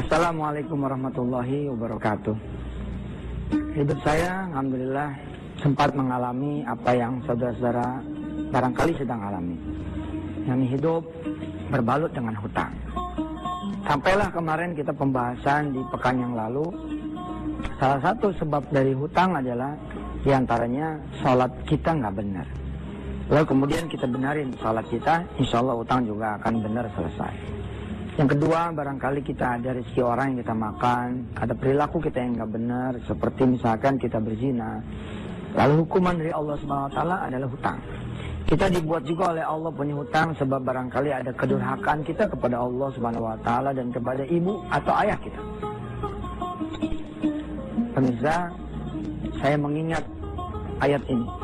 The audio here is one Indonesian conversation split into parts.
Assalamualaikum warahmatullahi wabarakatuh. Hidup saya, alhamdulillah, sempat mengalami apa yang saudara-saudara barangkali sedang alami. Yang hidup berbalut dengan hutang. Sampailah kemarin kita pembahasan di pekan yang lalu. Salah satu sebab dari hutang adalah diantaranya sholat kita nggak benar. Lalu kemudian kita benarin sholat kita, insya Allah hutang juga akan benar selesai. Yang kedua, barangkali kita ada rezeki orang yang kita makan, ada perilaku kita yang nggak benar, seperti misalkan kita berzina. Lalu hukuman dari Allah SWT adalah hutang. Kita dibuat juga oleh Allah punya hutang sebab barangkali ada kedurhakaan kita kepada Allah SWT dan kepada ibu atau ayah kita. Pemirsa, saya mengingat ayat ini.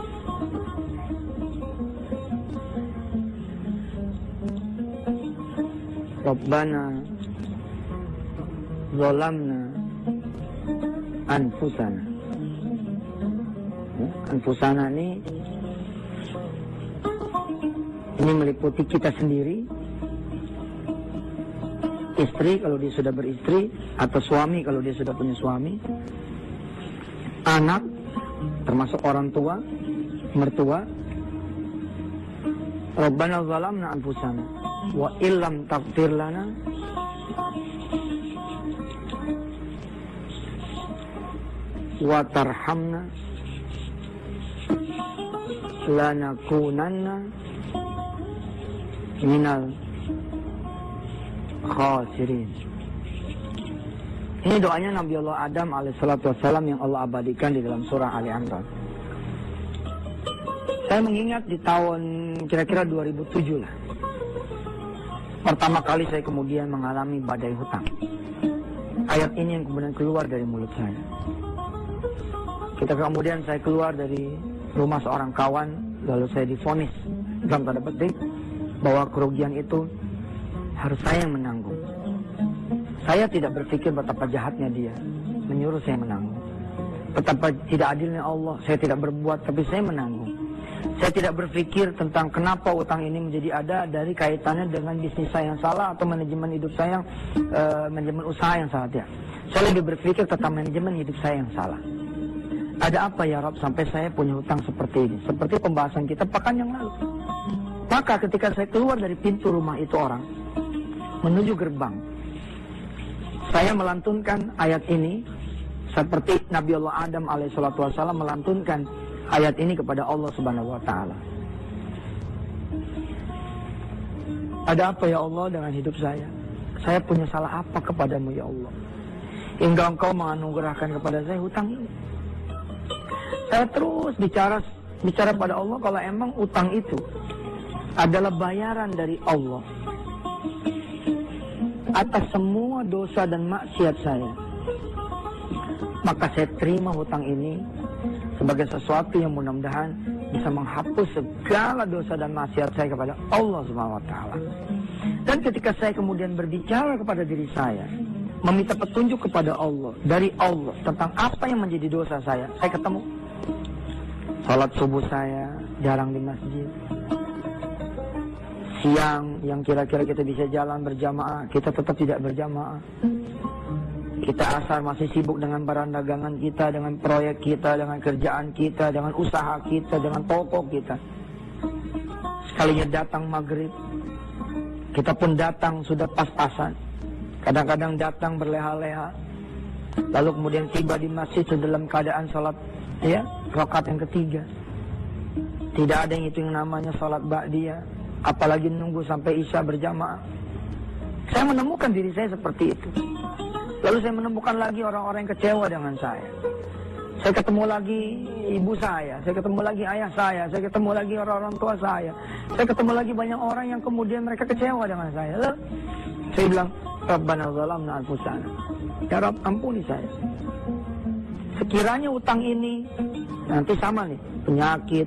Rabbana zalamna anfusana. Anfusana ini meliputi kita sendiri, istri kalau dia sudah beristri, atau suami kalau dia sudah punya suami, anak termasuk orang tua, mertua. Rabbana zalamna anfusana wa illam taghfir lana wa tarhamna lanakunanna minal khasirin. Ini doanya Nabi Allah Adam alaihissalatu wassalam yang Allah abadikan di dalam surah Ali Imran. Saya mengingat di tahun kira-kira 2007 lah. Pertama kali saya kemudian mengalami badai hutang. Ayat ini yang kemudian keluar dari mulut saya. Kemudian saya keluar dari rumah seorang kawan, lalu saya divonis dalam tanda petik bahwa kerugian itu harus saya yang menanggung. Saya tidak berpikir betapa jahatnya dia menyuruh saya menanggung. Betapa tidak adilnya Allah, saya tidak berbuat tapi saya menanggung. Saya tidak berpikir tentang kenapa utang ini menjadi ada dari kaitannya dengan bisnis saya yang salah atau manajemen hidup saya yang manajemen usaha yang salah. Ya. Saya lebih berpikir tentang manajemen hidup saya yang salah. Ada apa ya Rob sampai saya punya hutang seperti ini? Seperti pembahasan kita pekan yang lalu. Maka ketika saya keluar dari pintu rumah itu orang menuju gerbang, saya melantunkan ayat ini seperti Nabi Allah Adam alaihissalatu wassalam melantunkan ayat ini kepada Allah Subhanahu wa taala. Ada apa ya Allah dengan hidup saya? Saya punya salah apa kepadamu ya Allah? Hingga engkau menganugerahkan kepada saya hutang ini. Saya terus bicara pada Allah kalau emang utang itu adalah bayaran dari Allah atas semua dosa dan maksiat saya. Maka saya terima hutang ini sebagai sesuatu yang mudah-mudahan bisa menghapus segala dosa dan maksiat saya kepada Allah Subhanahu wa taala. Dan ketika saya kemudian berbicara kepada diri saya, meminta petunjuk kepada Allah, dari Allah tentang apa yang menjadi dosa saya ketemu. Salat subuh saya jarang di masjid. Siang yang kira-kira kita bisa jalan berjamaah, kita tetap tidak berjamaah. Kita asal masih sibuk dengan barang dagangan kita, dengan proyek kita, dengan kerjaan kita, dengan usaha kita, dengan toko kita. Sekalinya datang maghrib, kita pun datang sudah pas-pasan. Kadang-kadang datang berleha-leha. Lalu kemudian tiba di masjid dalam keadaan salat rakaat yang ketiga. Tidak ada yang itu yang namanya salat ba'diyah, apalagi nunggu sampai isya berjamaah. Saya menemukan diri saya seperti itu. Lalu saya menemukan lagi orang-orang yang kecewa dengan saya. Saya ketemu lagi ibu saya ketemu lagi ayah saya ketemu lagi orang-orang tua saya ketemu lagi banyak orang yang kemudian mereka kecewa dengan saya. Lalu saya bilang, Rabbana zalamna anfusana. Ya Rabb, ampuni saya. Sekiranya utang ini nanti sama nih, penyakit,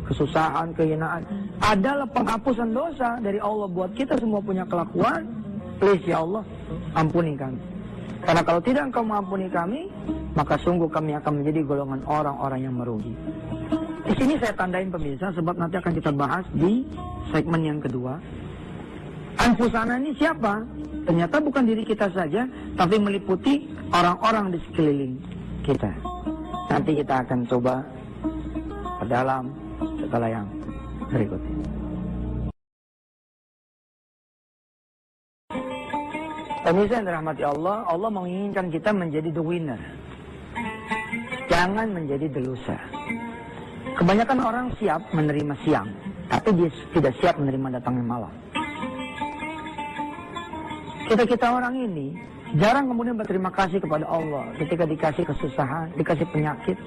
kesusahan, kehinaan, adalah penghapusan dosa dari Allah buat kita semua punya kelakuan, please ya Allah, ampuni kami. Karena kalau tidak engkau mengampuni kami, maka sungguh kami akan menjadi golongan orang-orang yang merugi. Di sini saya tandain pemirsa, sebab nanti akan kita bahas di segmen yang kedua. Anfusana ini siapa? Ternyata bukan diri kita saja, tapi meliputi orang-orang di sekeliling kita. Nanti kita akan coba perdalam setelah yang berikut ini. Pemirsa yang dirahmati Allah, Allah menginginkan kita menjadi the winner. Jangan menjadi the loser. Kebanyakan orang siap menerima siang, tapi dia tidak siap menerima datangnya malam. Kita orang ini jarang kemudian berterima kasih kepada Allah ketika dikasih kesusahan, dikasih penyakit,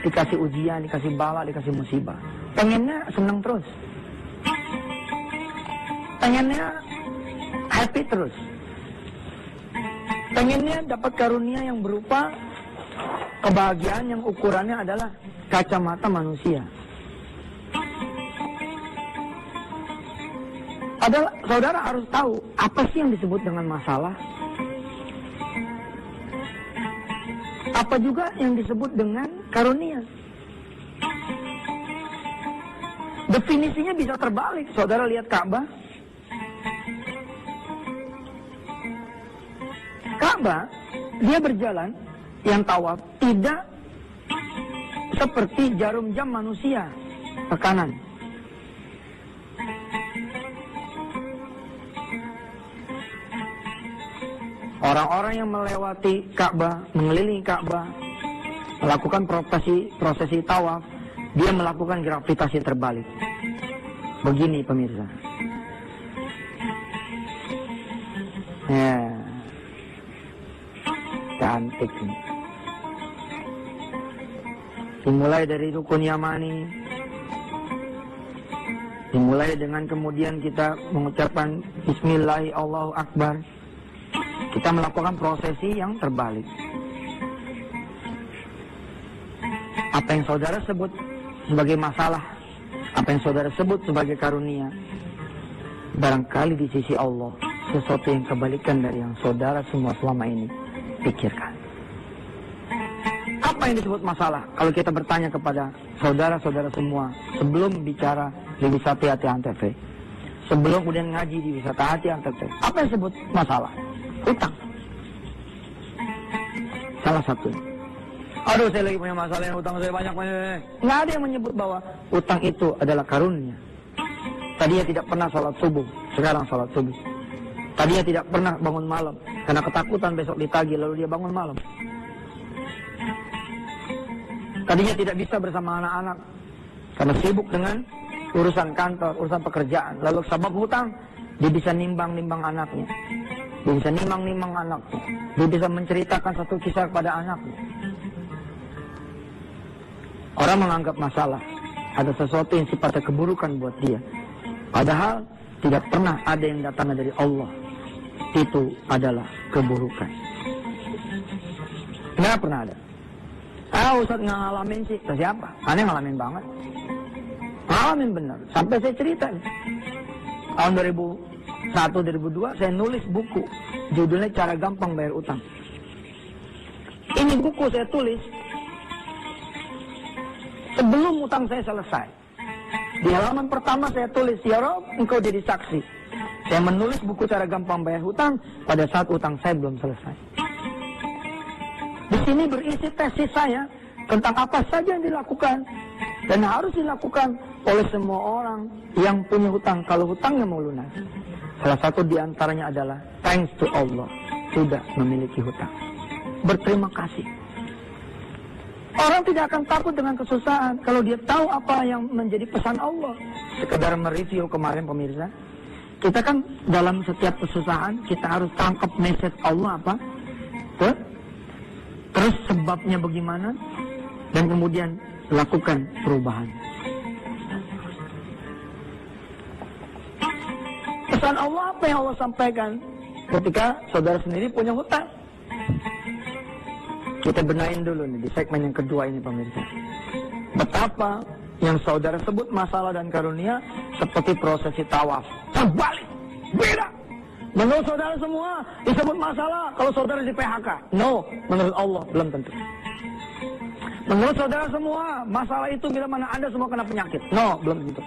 dikasih ujian, dikasih bala, dikasih musibah. Pengennya senang terus. Pengennya happy terus. Pengennya dapat karunia yang berupa kebahagiaan yang ukurannya adalah kacamata manusia. Saudara harus tahu apa sih yang disebut dengan masalah. Apa juga yang disebut dengan karunia. Definisinya bisa terbalik. Saudara lihat Ka'bah. Ka'bah, dia berjalan, yang tawaf, tidak seperti jarum jam manusia ke kanan. Orang-orang yang melewati Ka'bah, mengelilingi Ka'bah, melakukan prosesi tawaf, dia melakukan gravitasi terbalik. Begini pemirsa. Ya, cantik ini. Dimulai dari rukun Yamani, dimulai dengan kemudian kita mengucapkan Bismillah Allahu Akbar. Kita melakukan prosesi yang terbalik. Apa yang saudara sebut sebagai masalah, apa yang saudara sebut sebagai karunia, barangkali di sisi Allah sesuatu yang kebalikan dari yang saudara semua selama ini pikirkan. Apa yang disebut masalah? Kalau kita bertanya kepada saudara-saudara semua sebelum bicara di Wisata Hati Antv, sebelum kemudian ngaji di Wisata Hati Antv, apa yang disebut masalah? Utang. Salah satu. Aduh, saya lagi punya masalah, utang saya banyak. Nggak ada yang menyebut bahwa utang itu adalah karunia. Tadinya tidak pernah sholat subuh, sekarang sholat subuh. Tadinya tidak pernah bangun malam karena ketakutan besok ditagih, lalu dia bangun malam. Tadinya tidak bisa bersama anak-anak karena sibuk dengan urusan kantor, urusan pekerjaan. Lalu sebab hutang, dia bisa nimbang-nimbang anaknya. Dia bisa nimbang-nimbang anaknya. Dia bisa menceritakan satu kisah kepada anaknya. Orang menganggap masalah ada sesuatu yang sifatnya keburukan buat dia. Padahal tidak pernah ada yang datangnya dari Allah. Itu adalah keburukan. Nggak pernah ada. Ustaz nggak ngalamin sih. Siapa? Aneh ngalamin banget. Ngalamin benar. Sampai saya cerita. Tahun 2001-2002 saya nulis buku. Judulnya Cara Gampang Bayar Utang. Ini buku saya tulis sebelum utang saya selesai. Di halaman pertama saya tulis, ya Rob, engkau jadi saksi. Saya menulis buku Cara Gampang Bayar Hutang pada saat utang saya belum selesai. Di sini berisi tesis saya tentang apa saja yang dilakukan dan harus dilakukan oleh semua orang yang punya hutang kalau hutangnya mau lunas. Salah satu di antaranya adalah thanks to Allah, sudah memiliki hutang. Berterima kasih. Orang tidak akan takut dengan kesusahan kalau dia tahu apa yang menjadi pesan Allah. Sekedar mereview kemarin pemirsa, kita kan dalam setiap kesusahan kita harus tangkap message Allah apa? Terus sebabnya bagaimana? Dan kemudian lakukan perubahan. Pesan Allah apa yang Allah sampaikan ketika saudara sendiri punya hutang? Kita benahin dulu nih di segmen yang kedua ini pemirsa. Betapa yang saudara sebut masalah dan karunia seperti prosesi tawaf. Terbalik, beda. Menurut saudara semua disebut masalah kalau saudara di PHK. No, menurut Allah belum tentu. Menurut saudara semua masalah itu bila mana Anda semua kena penyakit. No, belum tentu.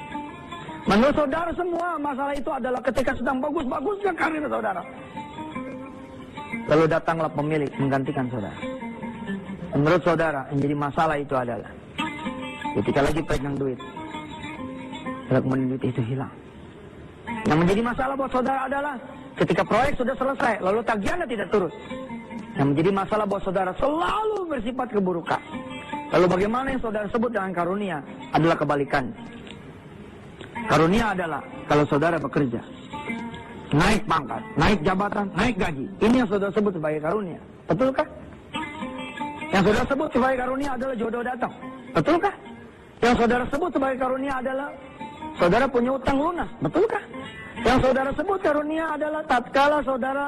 Menurut saudara semua masalah itu adalah ketika sedang bagus-bagusnya karir saudara. Lalu datanglah pemilik menggantikan saudara. Menurut saudara yang jadi masalah itu adalah ketika lagi pegang duit, lalu kemudian duit itu hilang. Yang menjadi masalah buat saudara adalah ketika proyek sudah selesai, lalu tagihannya tidak turun. Yang menjadi masalah buat saudara selalu bersifat keburukan. Lalu bagaimana yang saudara sebut dengan karunia adalah kebalikannya. Karunia adalah kalau saudara bekerja, naik pangkat, naik jabatan, naik gaji. Ini yang saudara sebut sebagai karunia. Betulkah? Yang saudara sebut sebagai karunia adalah jodoh datang. Betulkah? Yang saudara sebut sebagai karunia adalah saudara punya utang lunas. Betulkah? Yang saudara sebut karunia adalah tatkala saudara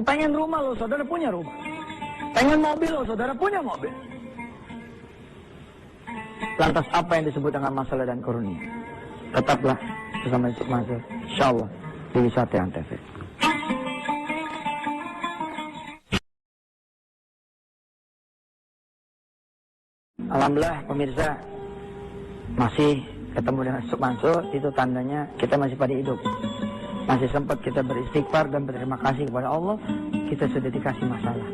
pengen rumah lo, saudara punya rumah. Pengen mobil lo, saudara punya mobil. Lantas apa yang disebut dengan masalah dan karunia? Tetaplah bersama Yusuf Mansur, insyaallah di Wisata Antv. Alhamdulillah pemirsa, masih ketemu dengan Yusuf Mansur, itu tandanya kita masih pada hidup. Masih sempat kita beristighfar dan berterima kasih kepada Allah, kita sudah dikasih masalah.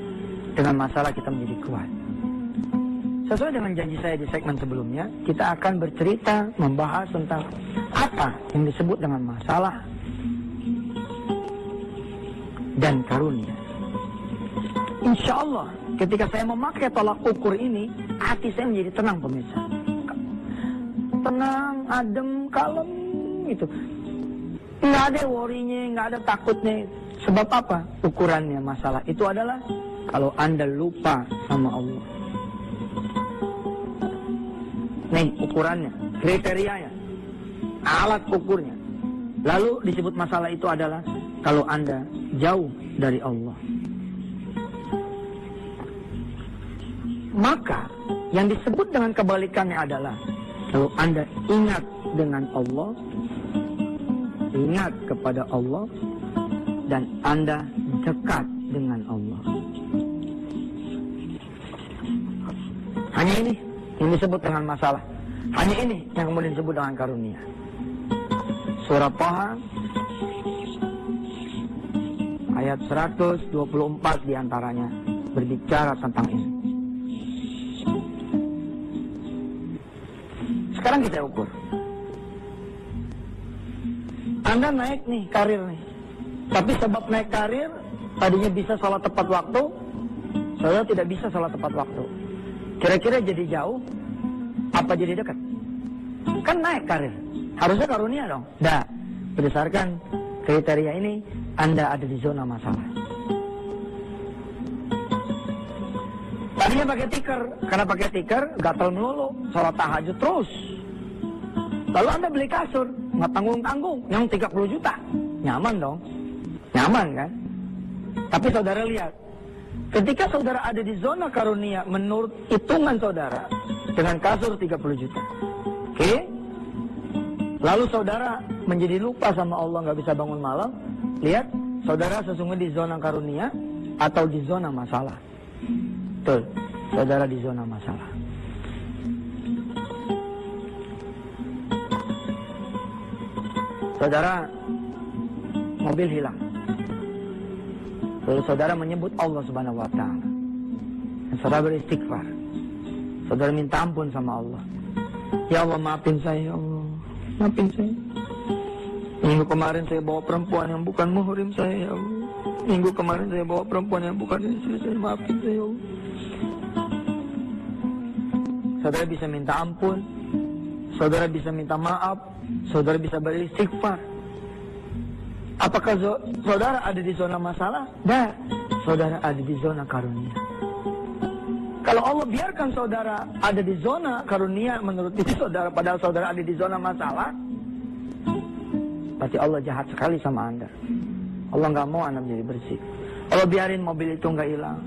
Dengan masalah kita menjadi kuat. Sesuai dengan janji saya di segmen sebelumnya, kita akan bercerita membahas tentang apa yang disebut dengan masalah dan karunia. Insya Allah, ketika saya memakai tolak ukur ini, hati saya menjadi tenang pemirsa. Tenang, adem, kalem, gitu. Nggak ada worry-nya, nggak ada takutnya. Sebab apa? Ukurannya masalah itu adalah kalau Anda lupa sama Allah. Nih ukurannya, kriterianya, alat ukurnya. Lalu disebut masalah itu adalah kalau Anda jauh dari Allah. Maka yang disebut dengan kebalikannya adalah kalau Anda ingat dengan Allah, ingat kepada Allah, dan Anda dekat dengan Allah. Hanya ini yang disebut dengan masalah. Hanya ini yang kemudian disebut dengan karunia. Surah Taha ayat 124 diantaranya berbicara tentang ini. Sekarang kita ukur. Anda naik nih karir nih, tapi sebab naik karir tadinya bisa salat tepat waktu, saya tidak bisa salat tepat waktu. Kira-kira jadi jauh, apa jadi dekat? Kan naik karir, harusnya karunia dong. Dah, berdasarkan kriteria ini, Anda ada di zona masalah. Tadinya pakai tikar, karena pakai tikar gatal melulu, sholat tahajud terus. Lalu Anda beli kasur, nggak tanggung-tanggung, yang 30 juta, nyaman dong, nyaman kan? Tapi saudara lihat, ketika saudara ada di zona karunia menurut hitungan saudara dengan kasur 30 juta. Oke? Lalu saudara menjadi lupa sama Allah, nggak bisa bangun malam. Lihat, saudara sesungguhnya di zona karunia atau di zona masalah. Betul, saudara di zona masalah. Saudara, mobil hilang. Lalu saudara menyebut Allah Subhanahu wa Ta'ala. Saudara beristighfar. Saudara minta ampun sama Allah. Ya Allah, maafin saya, ya Allah. Maafin saya. Minggu kemarin saya bawa perempuan yang bukan muhrim saya, ya Allah. Minggu kemarin saya bawa perempuan yang bukan istri saya. Maafin saya, ya Allah. Saudara bisa minta ampun. Saudara bisa minta maaf. Saudara bisa beristighfar. Apakah saudara ada di zona masalah? Dah, saudara ada di zona karunia. Kalau Allah biarkan saudara ada di zona karunia menurut diri saudara, padahal saudara ada di zona masalah, pasti Allah jahat sekali sama Anda. Allah nggak mau Anda menjadi bersih. Allah biarin mobil itu nggak hilang.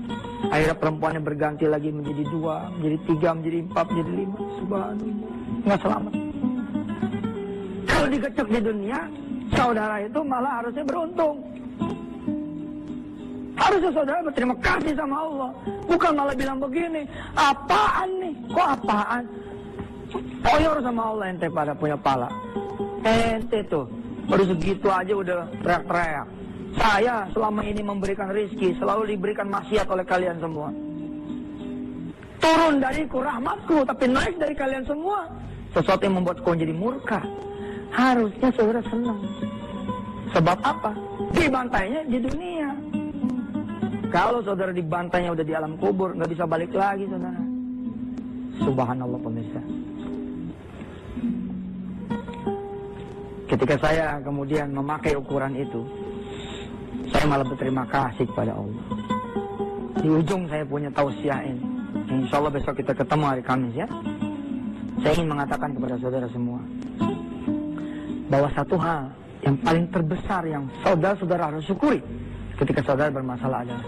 Akhirnya perempuannya berganti lagi menjadi 2, menjadi 3, menjadi 4, menjadi 5. Subhanallah, nggak selamat. Kalau digecek di dunia, saudara itu malah harusnya beruntung. Harusnya saudara berterima kasih sama Allah. Bukan malah bilang begini, apaan nih? Kok apaan? Koyor sama Allah ente pada punya pala. Ente tuh, baru segitu aja udah teriak-teriak. Saya selama ini memberikan rezeki, selalu diberikan maksiat oleh kalian semua. Turun dariku rahmatku, tapi naik dari kalian semua. Sesuatu yang membuat kau jadi murka. Harusnya saudara senang. Sebab apa? Dibantainya di dunia. Kalau saudara dibantainya udah di alam kubur, nggak bisa balik lagi saudara. Subhanallah pemirsa. Ketika saya kemudian memakai ukuran itu, saya malah berterima kasih kepada Allah. Di ujung saya punya tausiah ini. Insya Allah besok kita ketemu hari Kamis ya. Saya ingin mengatakan kepada saudara semua, bahwa satu hal yang paling terbesar yang saudara-saudara harus syukuri ketika saudara bermasalah adalah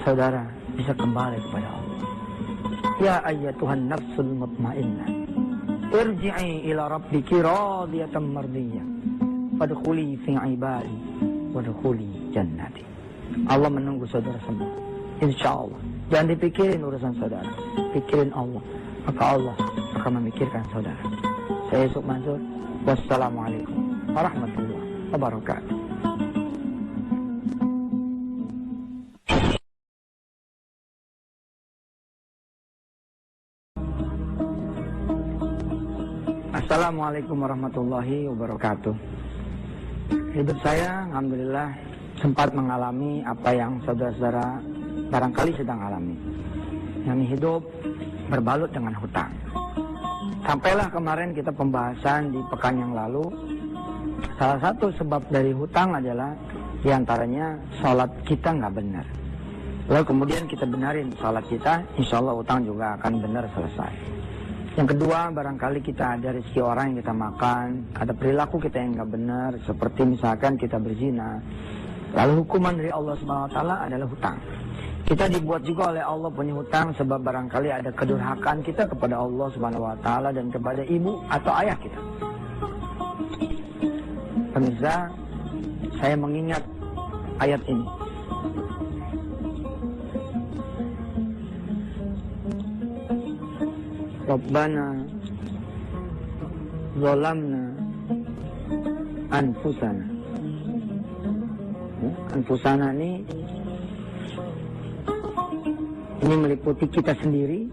saudara bisa kembali kepada Allah. Ya ayyatuhan nafsul mutmainnah, irji'i ila rabbiki radiyatan mardiyah, fadkhuli fi ibadi wadkhuli jannati. Allah menunggu saudara semua. Insya Allah. Jangan dipikirin urusan saudara, pikirin Allah, maka Allah akan memikirkan saudara. Saya Yusuf Mansur. Wassalamualaikum warahmatullahi wabarakatuh. Assalamualaikum warahmatullahi wabarakatuh. Hidup saya, alhamdulillah, sempat mengalami apa yang saudara-saudara barangkali sedang alami. Yang hidup berbalut dengan hutang. Sampailah kemarin kita pembahasan di pekan yang lalu, salah satu sebab dari hutang adalah diantaranya sholat kita nggak benar. Lalu kemudian kita benarin sholat kita, insya Allah hutang juga akan benar selesai. Yang kedua, barangkali kita ada rezeki orang yang kita makan, ada perilaku kita yang nggak benar, seperti misalkan kita berzina. Lalu hukuman dari Allah SWT adalah hutang. Kita dibuat juga oleh Allah punya hutang sebab barangkali ada kedurhakaan kita kepada Allah SWT dan kepada ibu atau ayah kita. Pemirsa, saya mengingat ayat ini. Rabbana zalamna anfusana. Anfusana ini meliputi kita sendiri,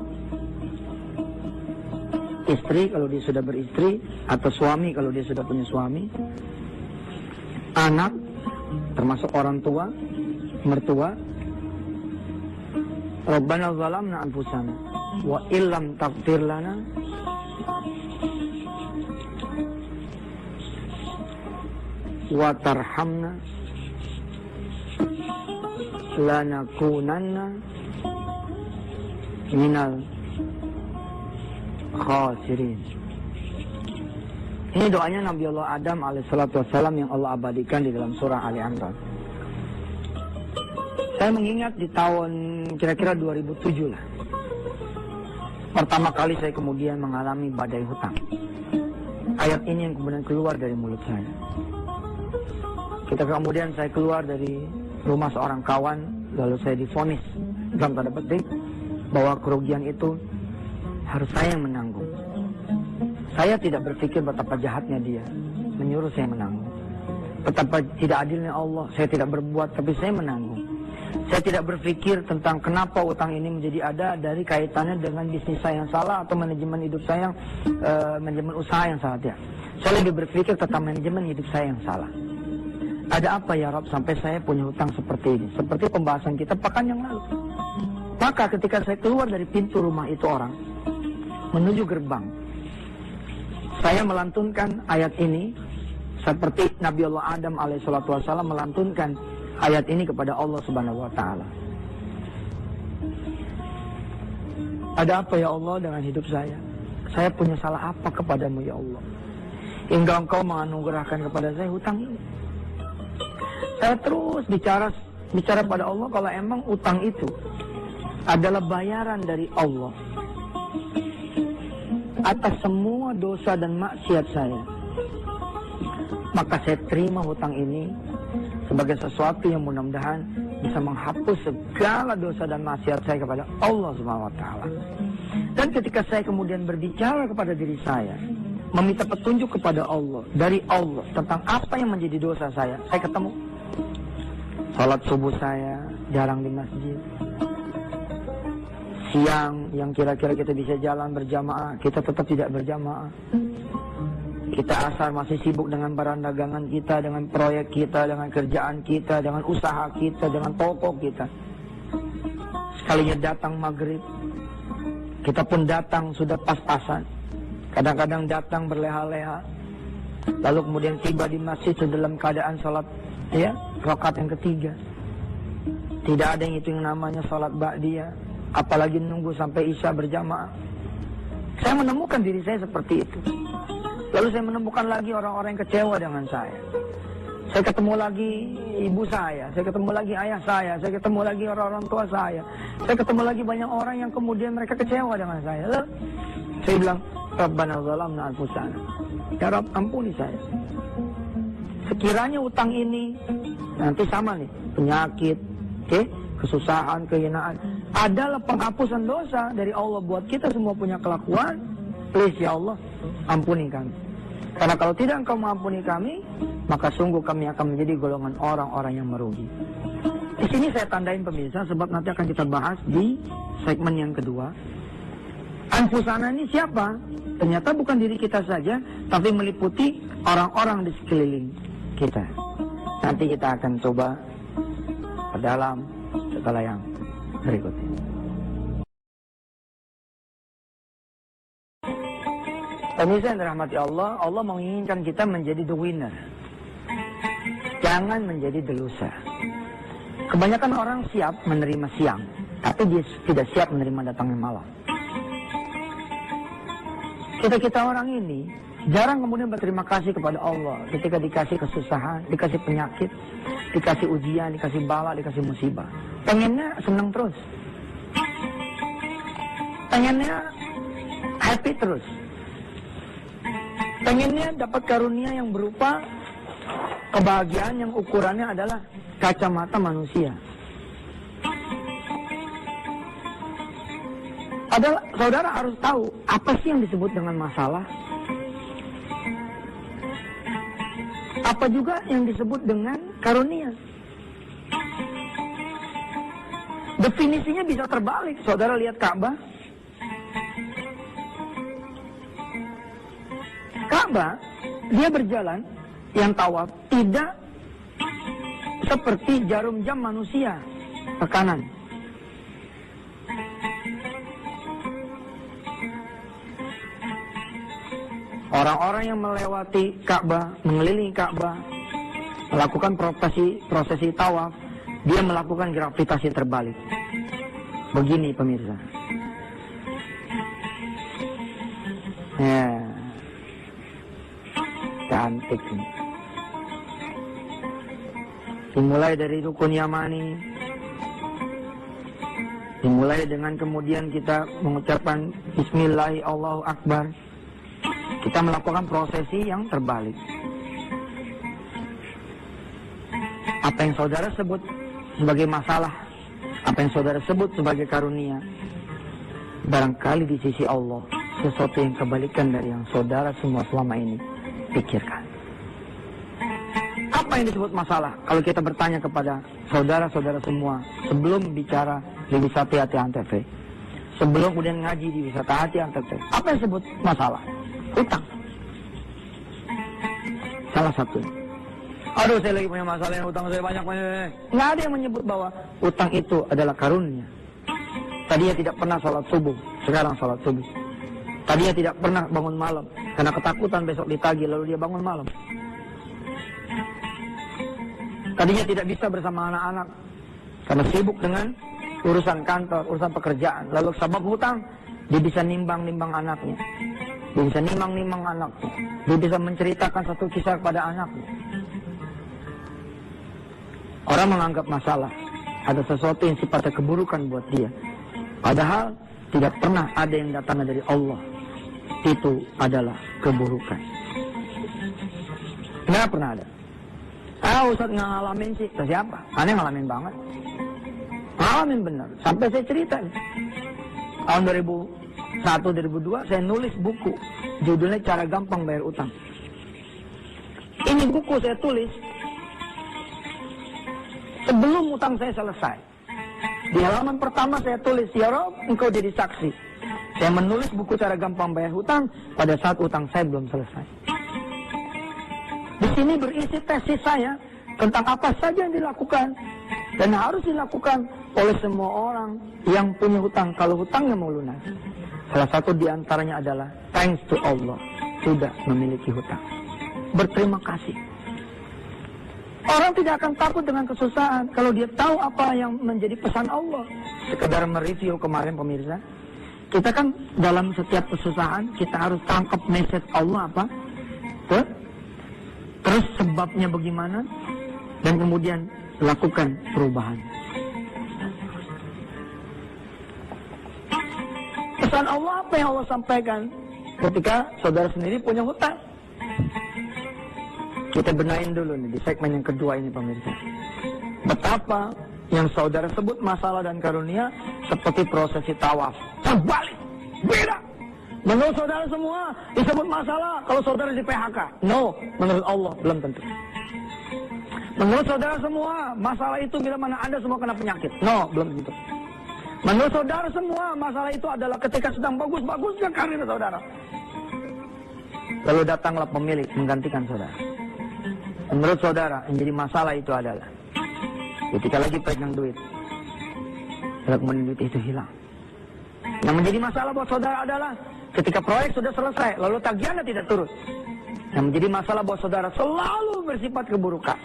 istri kalau dia sudah beristri, atau suami kalau dia sudah punya suami, anak termasuk orang tua, mertua. Rabbana zalamna anfusana wa illam taghfir lana wa tarhamna lanakunanna minal khasirin. Ini doanya Nabi Allah Adam alaihissalatu wassalam yang Allah abadikan di dalam surah Ali Imran. Saya mengingat di tahun kira-kira 2007 lah. Pertama kali saya kemudian mengalami badai hutang. Ayat ini yang kemudian keluar dari mulut saya. Kemudian saya keluar dari rumah seorang kawan, lalu saya divonis dalam tanda petik bahwa kerugian itu harus saya yang menanggung. Saya tidak berpikir betapa jahatnya dia menyuruh saya menanggung, betapa tidak adilnya Allah. Saya tidak berbuat tapi saya menanggung. Saya tidak berpikir tentang kenapa utang ini menjadi ada dari kaitannya dengan bisnis saya yang salah atau manajemen hidup saya yang manajemen usaha yang salah. Tidak. Saya lebih berpikir tentang manajemen hidup saya yang salah. Ada apa ya Rob sampai saya punya hutang seperti ini? Seperti pembahasan kita pekan yang lalu. Maka ketika saya keluar dari pintu rumah itu orang menuju gerbang, saya melantunkan ayat ini seperti Nabi Allah Adam alaihissalatu wassalam melantunkan ayat ini kepada Allah Subhanahu wa taala. Ada apa ya Allah dengan hidup saya? Saya punya salah apa kepadamu ya Allah? Hingga Engkau menganugerahkan kepada saya hutang ini. Saya terus bicara pada Allah kalau emang utang itu adalah bayaran dari Allah atas semua dosa dan maksiat saya, maka saya terima hutang ini sebagai sesuatu yang mudah-mudahan bisa menghapus segala dosa dan maksiat saya kepada Allah Subhanahu wa taala. Dan ketika saya kemudian berbicara kepada diri saya, meminta petunjuk kepada Allah, dari Allah, tentang apa yang menjadi dosa saya ketemu. Salat subuh saya jarang di masjid. Siang yang kira-kira kita bisa jalan berjamaah, kita tetap tidak berjamaah. Kita asar masih sibuk dengan barang dagangan kita, dengan proyek kita, dengan kerjaan kita, dengan usaha kita, dengan toko kita. Sekalinya datang maghrib, kita pun datang sudah pas-pasan. Kadang-kadang datang berleha-leha. Lalu kemudian tiba di masjid dalam keadaan sholat rakaat yang ketiga. Tidak ada yang itu yang namanya sholat ba'diyah, apalagi nunggu sampai isya berjamaah. Saya menemukan diri saya seperti itu. Lalu saya menemukan lagi orang-orang yang kecewa dengan saya. Saya ketemu lagi ibu saya ketemu lagi ayah saya ketemu lagi orang-orang tua saya ketemu lagi banyak orang yang kemudian mereka kecewa dengan saya. Lalu saya bilang, Rabbana zalamna anfusana. Ya Rabb, ampuni saya. Sekiranya utang ini nanti sama nih, penyakit, kesusahan, kehinaan, adalah penghapusan dosa dari Allah buat kita semua punya kelakuan, please ya Allah, ampuni kami. Karena kalau tidak Engkau mengampuni kami, maka sungguh kami akan menjadi golongan orang-orang yang merugi. Di sini saya tandain pemirsa, sebab nanti akan kita bahas di segmen yang kedua. Anfusana ini siapa? Ternyata bukan diri kita saja, tapi meliputi orang-orang di sekeliling kita. Nanti kita akan coba perdalam setelah yang berikut ini. Pemirsa yang dirahmati Allah, Allah menginginkan kita menjadi the winner. Jangan menjadi the loser. Kebanyakan orang siap menerima siang, tapi dia tidak siap menerima datangnya malam. Kita orang ini jarang kemudian berterima kasih kepada Allah ketika dikasih kesusahan, dikasih penyakit, dikasih ujian, dikasih bala, dikasih musibah. Pengennya senang terus. Pengennya happy terus. Pengennya dapat karunia yang berupa kebahagiaan yang ukurannya adalah kacamata manusia. Saudara harus tahu apa sih yang disebut dengan masalah, apa juga yang disebut dengan karunia. Definisinya bisa terbalik. Saudara lihat Ka'bah. Ka'bah, dia berjalan, yang tawaf, tidak seperti jarum jam manusia ke kanan. Orang-orang yang melewati Ka'bah, mengelilingi Ka'bah, melakukan prosesi tawaf, dia melakukan gravitasi terbalik. Begini pemirsa. Ya, cantik ini. Dimulai dari rukun Yamani, dimulai dengan kemudian kita mengucapkan Bismillah, Allahu Akbar. Kita melakukan prosesi yang terbalik. Apa yang saudara sebut sebagai masalah, apa yang saudara sebut sebagai karunia, barangkali di sisi Allah sesuatu yang kebalikan dari yang saudara semua selama ini pikirkan. Apa yang disebut masalah? Kalau kita bertanya kepada saudara-saudara semua sebelum bicara di Wisata Hati Antv, sebelum kemudian ngaji di Wisata Hati Antv, apa yang disebut masalah? Utang. Salah satu. Aduh, saya lagi punya masalah, utang saya banyak. Nggak ada yang menyebut bahwa utang itu adalah karunia. Tadinya tidak pernah sholat subuh, sekarang sholat subuh. Tadinya tidak pernah bangun malam karena ketakutan besok ditagih, lalu dia bangun malam. Tadinya tidak bisa bersama anak-anak karena sibuk dengan urusan kantor, urusan pekerjaan. Lalu sebab hutang, dia bisa nimbang-nimbang anaknya. Dia bisa nimbang-nimbang anaknya. Dia bisa menceritakan satu kisah kepada anaknya. Orang menganggap masalah ada sesuatu yang sifatnya keburukan buat dia. Padahal tidak pernah ada yang datangnya dari Allah. Itu adalah keburukan. Nggak pernah ada. Ustaz nggak ngalamin sih. Siapa? Aneh ngalamin banget. Ngalamin bener. Sampai saya cerita. Tahun 2010 2002 saya nulis buku. Judulnya Cara Gampang Bayar Utang. Ini buku saya tulis sebelum utang saya selesai. Di halaman pertama saya tulis, ya Rob, engkau jadi saksi. Saya menulis buku Cara Gampang Bayar Hutang pada saat utang saya belum selesai. Di sini berisi tesis saya tentang apa saja yang dilakukan dan harus dilakukan oleh semua orang yang punya hutang kalau hutangnya mau lunas. Salah satu di antaranya adalah thanks to Allah, sudah memiliki hutang. Berterima kasih. Orang tidak akan takut dengan kesusahan kalau dia tahu apa yang menjadi pesan Allah. Sekedar mereview kemarin pemirsa, kita kan dalam setiap kesusahan kita harus tangkap message Allah apa, terus sebabnya bagaimana, dan kemudian lakukan perubahan. Pesan Allah apa yang Allah sampaikan ketika saudara sendiri punya hutang? Kita benahin dulu nih di segmen yang kedua ini pemirsa. Betapa yang saudara sebut masalah dan karunia seperti prosesi tawaf. Terbalik, beda. Menurut saudara semua disebut masalah kalau saudara di PHK. No, menurut Allah belum tentu. Menurut saudara semua masalah itu bila mana Anda semua kena penyakit. No, belum tentu. Menurut saudara semua masalah itu adalah ketika sedang bagus-bagusnya karir saudara. Lalu datanglah pemilik menggantikan saudara. Menurut saudara, yang jadi masalah itu adalah ketika lagi pegang duit, lalu kemudian duit itu hilang. Yang menjadi masalah buat saudara adalah ketika proyek sudah selesai, lalu tagihannya tidak turun. Yang menjadi masalah buat saudara selalu bersifat keburukan.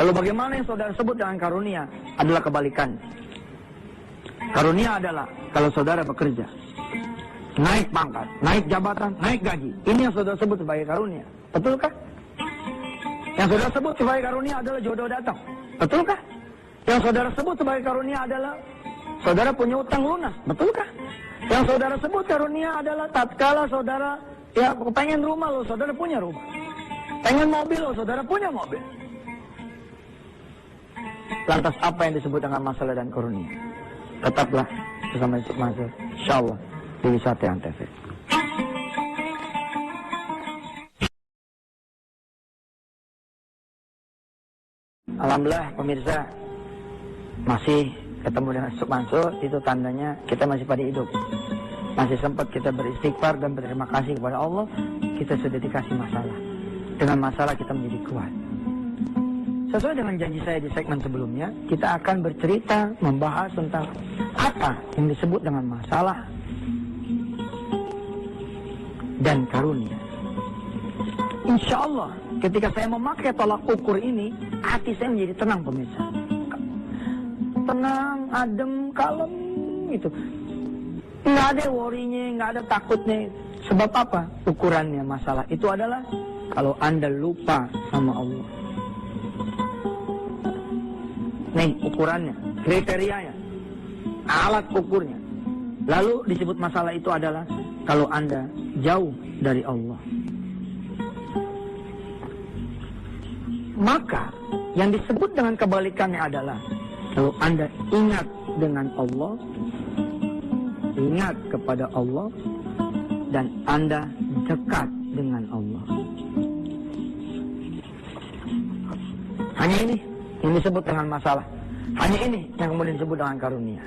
Lalu bagaimana yang saudara sebut dengan karunia adalah kebalikannya. Karunia adalah kalau saudara bekerja, naik pangkat, naik jabatan, naik gaji. Ini yang saudara sebut sebagai karunia. Betulkah? Yang saudara sebut sebagai karunia adalah jodoh datang. Betulkah? Yang saudara sebut sebagai karunia adalah saudara punya utang lunas. Betulkah? Yang saudara sebut karunia adalah tatkala saudara pengen rumah loh, saudara punya rumah. Pengen mobil loh, saudara punya mobil. Lantas apa yang disebut dengan masalah dan karunia? Tetaplah bersama Yusuf Mansur, insyaallah di Wisata Antv. Alhamdulillah pemirsa, masih ketemu dengan Yusuf Mansur, itu tandanya kita masih pada hidup. Masih sempat kita beristighfar dan berterima kasih kepada Allah, kita sudah dikasih masalah. Dengan masalah kita menjadi kuat. Sesuai dengan janji saya di segmen sebelumnya, kita akan bercerita membahas tentang apa yang disebut dengan masalah dan karunia. Insya Allah, ketika saya memakai tolak ukur ini, hati saya menjadi tenang pemirsa. Tenang, adem, kalem, gitu. Nggak ada worry-nya, nggak ada takutnya. Sebab apa? Ukurannya masalah itu adalah kalau Anda lupa sama Allah. Nih ukurannya, kriterianya, alat ukurnya. Lalu disebut masalah itu adalah kalau Anda jauh dari Allah. Maka yang disebut dengan kebalikannya adalah kalau Anda ingat dengan Allah, ingat kepada Allah, dan Anda dekat dengan Allah. Hanya ini yang disebut dengan masalah. Hanya ini yang kemudian disebut dengan karunia.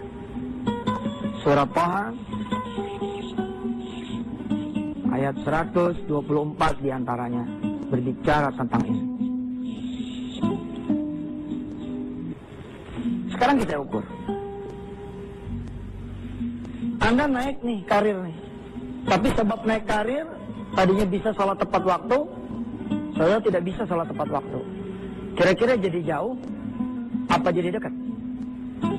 Surah Taha ayat 124 diantaranya berbicara tentang ini. Sekarang kita ukur. Anda naik nih karir nih, tapi sebab naik karir tadinya bisa sholat tepat waktu, saya tidak bisa sholat tepat waktu. Kira-kira jadi jauh, apa jadi dekat?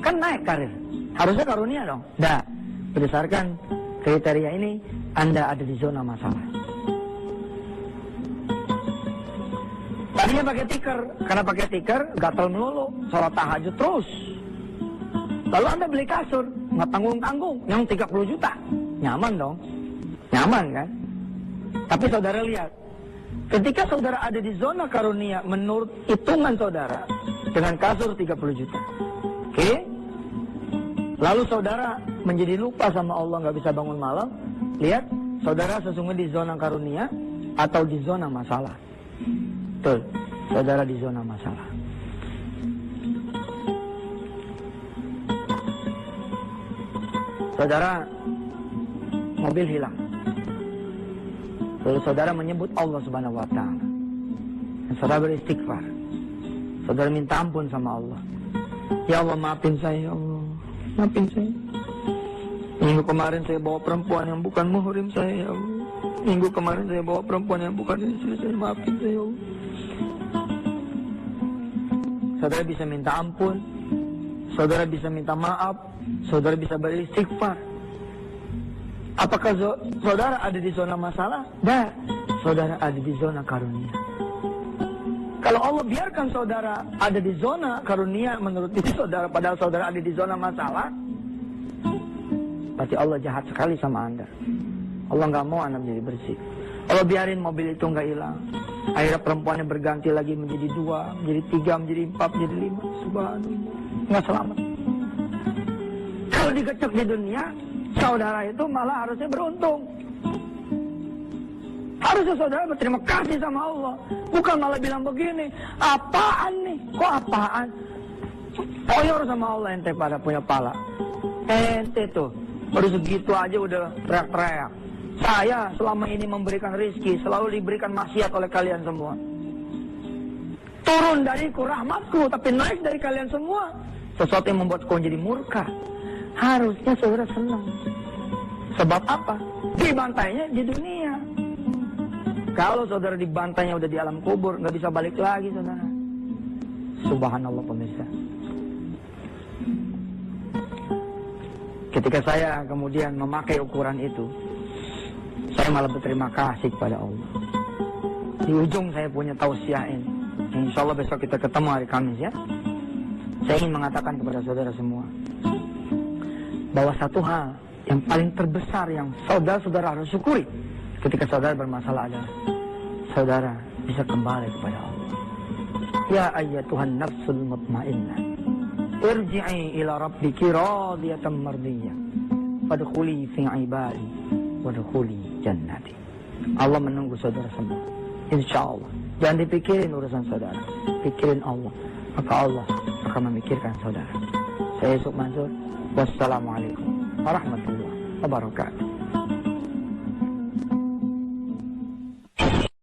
Kan naik karir, harusnya karunia dong. Dah, berdasarkan kriteria ini, Anda ada di zona masalah. Tadinya pakai tikar, karena pakai tikar gatal melulu, sholat tahajud terus. Lalu Anda beli kasur, nggak tanggung-tanggung, yang 30 juta, nyaman dong, nyaman kan? Tapi saudara lihat, ketika saudara ada di zona karunia menurut hitungan saudara dengan kasur 30 juta. Oke? Lalu saudara menjadi lupa sama Allah, nggak bisa bangun malam, lihat, saudara sesungguhnya di zona karunia atau di zona masalah. Betul, saudara di zona masalah. Saudara, mobil hilang. Lalu saudara menyebut Allah Subhanahu wa Ta'ala. Dan saudara beristighfar. Saudara minta ampun sama Allah. Ya Allah, maafin saya, ya Allah. Maafin saya. Minggu kemarin saya bawa perempuan yang bukan muhrim saya, ya Allah. Minggu kemarin saya bawa perempuan yang bukan istri saya. Maafin saya, ya Allah. Saudara bisa minta ampun. Saudara bisa minta maaf. Saudara bisa beristighfar. Apakah saudara ada di zona masalah? Tidak. Saudara ada di zona karunia. Kalau Allah biarkan saudara ada di zona karunia menurut diri saudara, padahal saudara ada di zona masalah, berarti Allah jahat sekali sama Anda. Allah nggak mau Anda menjadi bersih. Allah biarin mobil itu nggak hilang. Akhirnya perempuannya berganti lagi menjadi 2, menjadi 3, menjadi 4, menjadi 5. Subhanallah. Nggak selamat. Kalau digecek di dunia, saudara itu malah harusnya beruntung. Harusnya saudara berterima kasih sama Allah. Bukan malah bilang begini, apaan nih? Kok apaan? Koyor sama Allah ente pada punya pala. Ente tuh, baru segitu aja udah teriak-teriak. Saya selama ini memberikan rezeki, selalu diberikan maksiat oleh kalian semua. Turun dariku rahmatku, tapi naik dari kalian semua. Sesuatu yang membuat kau jadi murka. Harusnya saudara senang. Sebab apa? Dibantainya di dunia. Kalau saudara dibantainya udah di alam kubur, nggak bisa balik lagi saudara. Subhanallah pemirsa. Ketika saya kemudian memakai ukuran itu, saya malah berterima kasih kepada Allah. Di ujung saya punya tausiah ini. Insya Allah besok kita ketemu hari Kamis ya. Saya ingin mengatakan kepada saudara semua, bahwa satu hal yang paling terbesar yang saudara-saudara harus syukuri ketika saudara bermasalah adalah saudara bisa kembali kepada Allah. Ya ayyatuhan nafsul mutmainnah, irji'i ila rabbiki radiyatan mardiyah, fadkhuli fi ibadi wadkhuli jannati. Allah menunggu saudara semua. Insyaallah. Jangan dipikirin urusan saudara, pikirin Allah, maka Allah akan memikirkan saudara. Saya Yusuf Mansur. Wassalamualaikum warahmatullahi wabarakatuh.